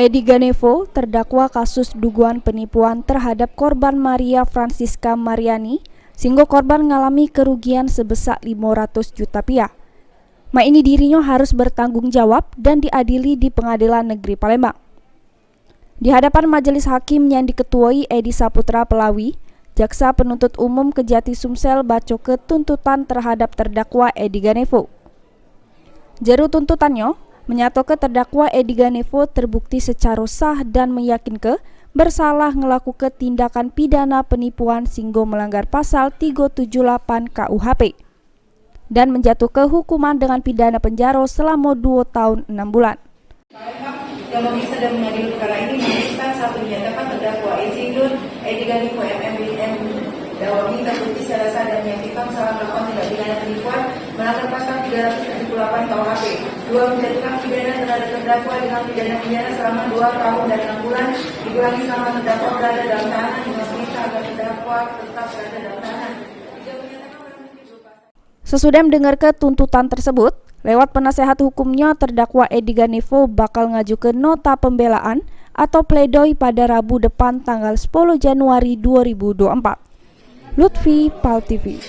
Edi Ganevo, terdakwa kasus dugaan penipuan terhadap korban Maria Francisca Mariani, sehingga korban mengalami kerugian sebesar 500 juta rupiah. Ini dirinya harus bertanggung jawab dan diadili di Pengadilan Negeri Palembang. Di hadapan majelis hakim yang diketuai Edi Saputra Pelawi, Jaksa Penuntut Umum Kejati Sumsel bacoke tuntutan terhadap terdakwa Edi Ganevo. Jero tuntutannya, menyatakan terdakwa Edi Ganevo terbukti secara sah dan meyakinkan bersalah melakukan tindakan pidana penipuan sehingga melanggar pasal 378 KUHP dan menjatuhkan hukuman dengan pidana penjara selama 2 tahun 6 bulan. Yang memeriksa dan mengadili perkara ini memutuskan satu menyatakan terdakwa Edi Ganevo MMBM Dawawi terbukti secara sah dan meyakinkan salah melakukan tindak pidana penipuan melanggar pasal 378 KUHP. 2. Menjatuhkan pidana terhadap terdakwa dengan pidana penjara selama 2 tahun dan 6 bulan dikurangi selama terdakwa berada dalam tahanan dengan perintah agar terdakwa tetap berada dalam tahanan. Sesudah mendengarkan tuntutan tersebut, lewat penasehat hukumnya terdakwa Edi Ganevo bakal ngajukan nota pembelaan atau pledoi pada Rabu depan tanggal 10 Januari 2024. Lutfi, PAL TV.